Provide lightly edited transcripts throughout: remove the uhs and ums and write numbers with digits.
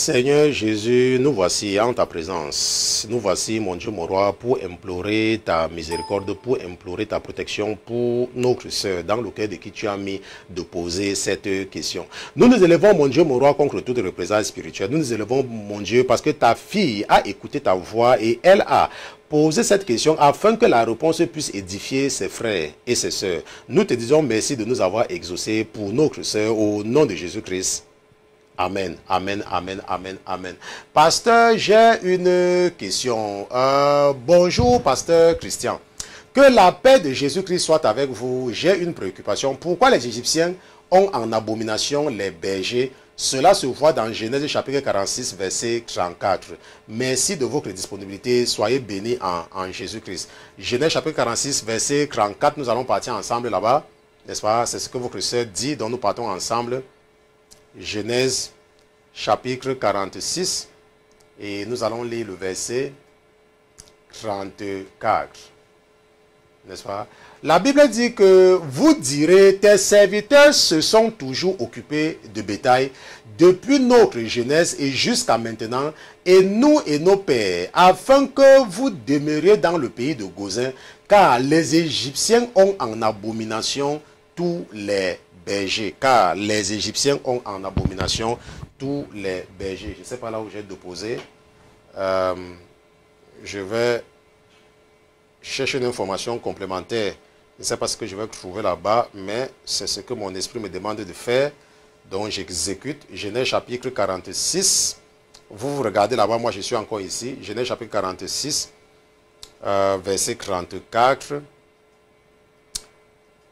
Seigneur Jésus, nous voici en ta présence. Nous voici, mon Dieu, mon roi, pour implorer ta miséricorde, pour implorer ta protection pour notre sœur, dans le cœur de qui tu as mis de poser cette question. Nous nous élevons, mon Dieu, mon roi, contre toute représailles spirituelle. Nous nous élevons, mon Dieu, parce que ta fille a écouté ta voix et elle a posé cette question afin que la réponse puisse édifier ses frères et ses sœurs. Nous te disons merci de nous avoir exaucés pour notre sœur au nom de Jésus-Christ. Amen, amen, amen, amen, amen. Pasteur, j'ai une question. Bonjour, pasteur Christian. Que la paix de Jésus-Christ soit avec vous. J'ai une préoccupation. Pourquoi les Égyptiens ont en abomination les bergers? Cela se voit dans Genèse chapitre 46, verset 34. Merci de votre disponibilité. Soyez bénis en Jésus-Christ. Genèse chapitre 46, verset 34. Nous allons partir ensemble là-bas. N'est-ce pas? C'est ce que votre sœur dit, donc nous partons ensemble. Genèse chapitre 46 et nous allons lire le verset 34. N'est-ce pas? La Bible dit que vous direz, tes serviteurs se sont toujours occupés de bétail depuis notre jeunesse et jusqu'à maintenant, et nous et nos pères, afin que vous demeuriez dans le pays de Gozin, car les Égyptiens ont en abomination tous les bergers, car les Égyptiens ont en abomination tous les bergers. Je ne sais pas là où j'ai déposé. Je vais chercher une information complémentaire. Je ne sais pas ce que je vais trouver là-bas, mais c'est ce que mon esprit me demande de faire. Donc j'exécute. Genèse chapitre 46. Vous regardez là-bas, moi je suis encore ici. Genèse chapitre 46, verset 34.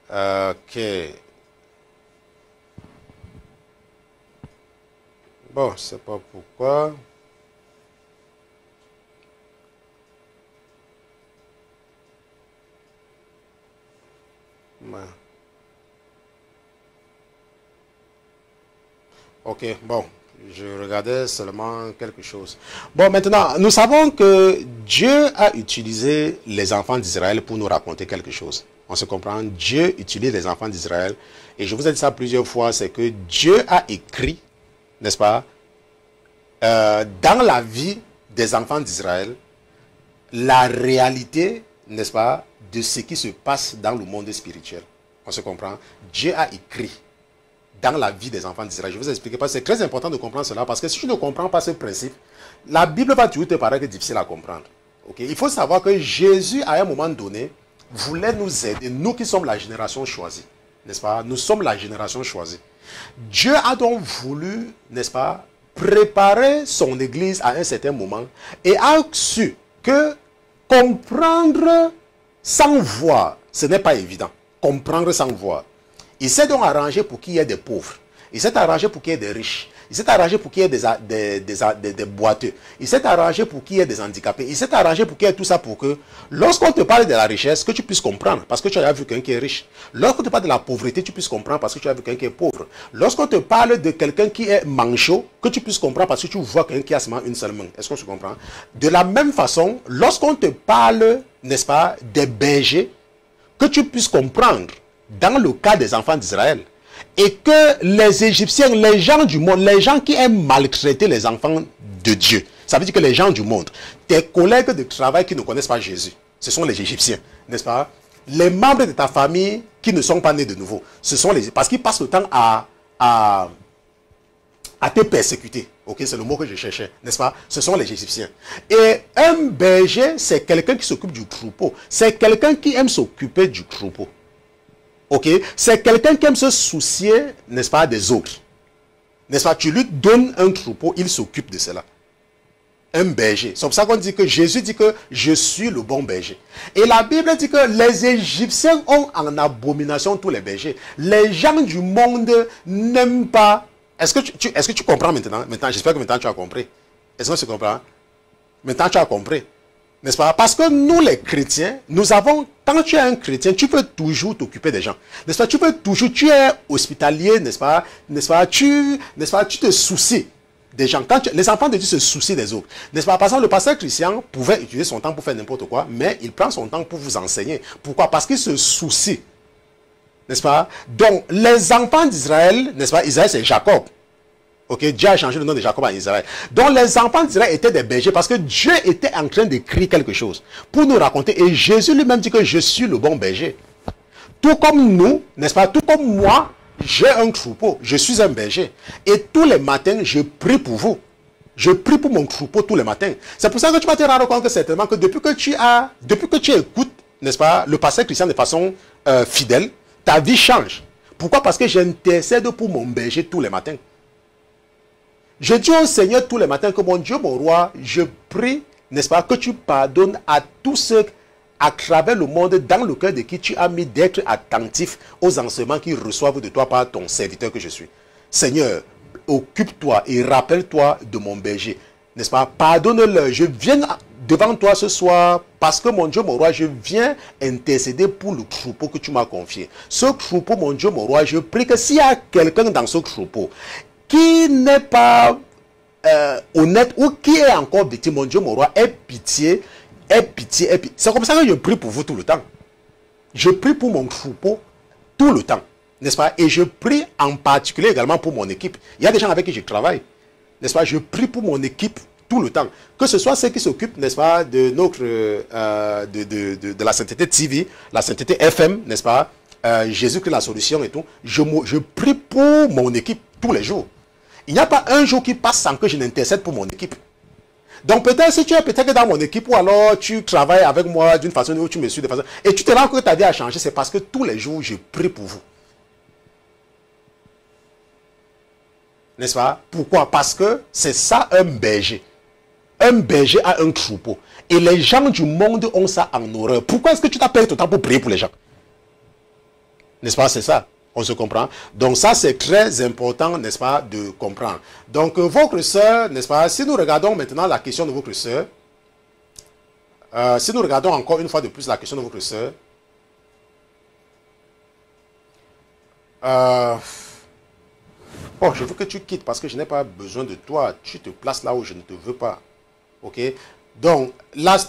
Ok. Bon, je ne sais pas pourquoi. Ouais. Ok, bon, je regardais seulement quelque chose. Bon, maintenant, nous savons que Dieu a utilisé les enfants d'Israël pour nous raconter quelque chose. On se comprend, Dieu utilise les enfants d'Israël. Et je vous ai dit ça plusieurs fois, c'est que Dieu a écrit, n'est-ce pas, dans la vie des enfants d'Israël, la réalité, n'est-ce pas, de ce qui se passe dans le monde spirituel. On se comprend? Dieu a écrit dans la vie des enfants d'Israël. Je vais vous expliquer parce que c'est très important de comprendre cela, parce que si tu ne comprends pas ce principe, la Bible va toujours te paraître difficile à comprendre. Okay? Il faut savoir que Jésus, à un moment donné, voulait nous aider, nous qui sommes la génération choisie, n'est-ce pas? Nous sommes la génération choisie. Dieu a donc voulu, n'est-ce pas, préparer son église à un certain moment et a su que comprendre sans voir, ce n'est pas évident. Comprendre sans voir. Il s'est donc arrangé pour qu'il y ait des pauvres. Il s'est arrangé pour qu'il y ait des riches. Il s'est arrangé pour qu'il y ait des boiteux. Il s'est arrangé pour qu'il y ait des handicapés. Il s'est arrangé pour qu'il y ait tout ça pour que, lorsqu'on te parle de la richesse, que tu puisses comprendre, parce que tu as vu quelqu'un qui est riche. Lorsqu'on te parle de la pauvreté, tu puisses comprendre, parce que tu as vu quelqu'un qui est pauvre. Lorsqu'on te parle de quelqu'un qui est manchot, que tu puisses comprendre, parce que tu vois quelqu'un qui a seulement une seule main. Est-ce qu'on se comprend? De la même façon, lorsqu'on te parle, n'est-ce pas, des bergers, que tu puisses comprendre, dans le cas des enfants d'Israël, et que les Égyptiens, les gens du monde, les gens qui aiment maltraiter les enfants de Dieu, ça veut dire que les gens du monde, tes collègues de travail qui ne connaissent pas Jésus, ce sont les Égyptiens, n'est-ce pas? Les membres de ta famille qui ne sont pas nés de nouveau, ce sont les... Parce qu'ils passent le temps à te persécuter. Ok, c'est le mot que je cherchais, n'est-ce pas? Ce sont les Égyptiens. Et un berger, c'est quelqu'un qui s'occupe du troupeau. C'est quelqu'un qui aime s'occuper du troupeau. Ok, c'est quelqu'un qui aime se soucier, n'est-ce pas, des autres. N'est-ce pas? Tu lui donnes un troupeau, il s'occupe de cela. Un berger. C'est pour ça qu'on dit que Jésus dit que je suis le bon berger. Et la Bible dit que les Égyptiens ont en abomination tous les bergers. Les gens du monde n'aiment pas. Est-ce que tu comprends maintenant? Maintenant, j'espère que maintenant tu as compris. Est-ce que tu comprends? Maintenant tu as compris. N'est-ce pas? Parce que nous les chrétiens, nous avons, quand tu es un chrétien, tu peux toujours t'occuper des gens. N'est-ce pas? Tu peux toujours, tu es hospitalier, n'est-ce pas? N'est-ce pas? Tu te soucies des gens. Les enfants de Dieu se soucient des autres. N'est-ce pas? Par exemple, le pasteur Christian pouvait utiliser son temps pour faire n'importe quoi, mais il prend son temps pour vous enseigner. Pourquoi? Parce qu'il se soucie. N'est-ce pas? Donc, les enfants d'Israël, n'est-ce pas? Israël, c'est Jacob. Ok, Dieu a changé le nom de Jacob en Israël. Donc les enfants d'Israël étaient des bergers parce que Dieu était en train d'écrire quelque chose pour nous raconter. Et Jésus lui-même dit que je suis le bon berger. Tout comme nous, n'est-ce pas, tout comme moi, j'ai un troupeau, je suis un berger. Et tous les matins, je prie pour vous. Je prie pour mon troupeau tous les matins. C'est pour ça que tu vas te rendre compte que certainement que depuis que tu écoutes, n'est-ce pas, le pasteur Christian de façon fidèle, ta vie change. Pourquoi? Parce que j'intercède pour mon berger tous les matins. Je dis au Seigneur tous les matins que mon Dieu, mon roi, je prie, n'est-ce pas, que tu pardonnes à tous ceux à travers le monde dans le cœur de qui tu as mis d'être attentif aux enseignements qu'ils reçoivent de toi par ton serviteur que je suis. Seigneur, occupe-toi et rappelle-toi de mon berger. N'est-ce pas? Pardonne-le. Je viens devant toi ce soir parce que mon Dieu, mon roi, je viens intercéder pour le troupeau que tu m'as confié. Ce troupeau, mon Dieu, mon roi, je prie que s'il y a quelqu'un dans ce troupeau qui n'est pas honnête ou qui est encore victime, mon Dieu, mon roi, aie pitié. C'est comme ça que je prie pour vous tout le temps. Je prie pour mon troupeau tout le temps. N'est-ce pas? Et je prie en particulier également pour mon équipe. Il y a des gens avec qui je travaille. N'est-ce pas? Je prie pour mon équipe tout le temps. Que ce soit ceux qui s'occupent, n'est-ce pas, de notre de la sainteté TV, la sainteté FM, n'est-ce pas? Jésus-Christ la solution et tout. Je prie pour mon équipe tous les jours. Il n'y a pas un jour qui passe sans que je n'intercède pour mon équipe. Donc peut-être si tu es peut-être dans mon équipe ou alors tu travailles avec moi d'une façon ou tu me suis de façon et tu te rends compte que ta vie a changé, c'est parce que tous les jours je prie pour vous. N'est-ce pas? Pourquoi? Parce que c'est ça un berger. Un berger a un troupeau. Et les gens du monde ont ça en horreur. Pourquoi est-ce que tu t'appelles tout le temps pour prier pour les gens? N'est-ce pas? C'est ça. On se comprend. Donc ça, c'est très important, n'est-ce pas, de comprendre. Donc votre sœur, n'est-ce pas, si nous regardons maintenant la question de votre sœur, si nous regardons encore une fois de plus la question de votre sœur, oh, je veux que tu quittes parce que je n'ai pas besoin de toi. Tu te places là où je ne te veux pas. Ok? Donc,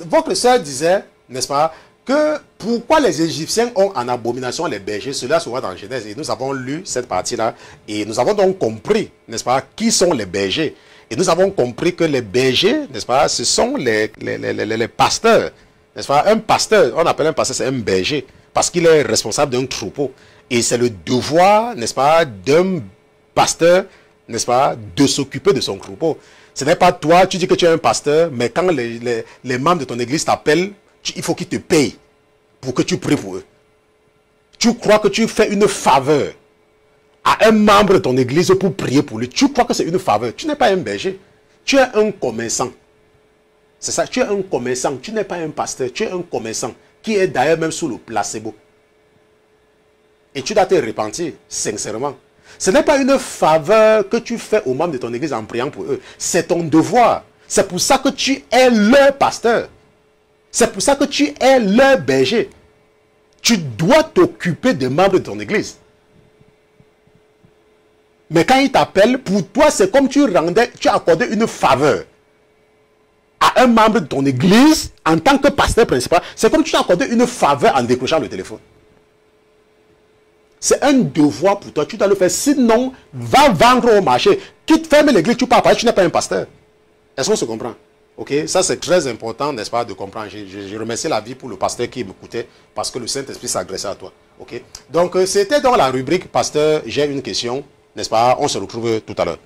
votre sœur disait, n'est-ce pas, que pourquoi les Égyptiens ont en abomination les bergers, cela se voit dans Genèse. Et nous avons lu cette partie-là. Et nous avons donc compris, n'est-ce pas, qui sont les bergers. Et nous avons compris que les bergers, n'est-ce pas, ce sont les pasteurs. N'est-ce pas? Un pasteur, on appelle un pasteur, c'est un berger. Parce qu'il est responsable d'un troupeau. Et c'est le devoir, n'est-ce pas, d'un pasteur, n'est-ce pas, de s'occuper de son troupeau. Ce n'est pas toi, tu dis que tu es un pasteur, mais quand les membres de ton église t'appellent, il faut qu'ils te payent pour que tu pries pour eux. Tu crois que tu fais une faveur à un membre de ton église pour prier pour lui. Tu crois que c'est une faveur. Tu n'es pas un berger. Tu es un commerçant. C'est ça, tu es un commerçant. Tu n'es pas un pasteur. Tu es un commerçant qui est d'ailleurs même sous le placebo. Et tu dois te repentir, sincèrement. Ce n'est pas une faveur que tu fais aux membres de ton église en priant pour eux. C'est ton devoir. C'est pour ça que tu es leur pasteur. C'est pour ça que tu es leur berger. Tu dois t'occuper des membres de ton église. Mais quand ils t'appellent, pour toi, c'est comme tu accordais une faveur à un membre de ton église en tant que pasteur principal. C'est comme tu accordais une faveur en décrochant le téléphone. C'est un devoir pour toi. Tu dois le faire. Sinon, va vendre au marché. Quitte, ferme l'église, tu pars. Tu n'es pas un pasteur. Est-ce qu'on se comprend? Ok, ça c'est très important, n'est-ce pas, de comprendre. Je remercie la vie pour le pasteur qui m'écoutait parce que le Saint-Esprit s'adressait à toi. Ok, donc c'était dans la rubrique pasteur, j'ai une question, n'est-ce pas? On se retrouve tout à l'heure.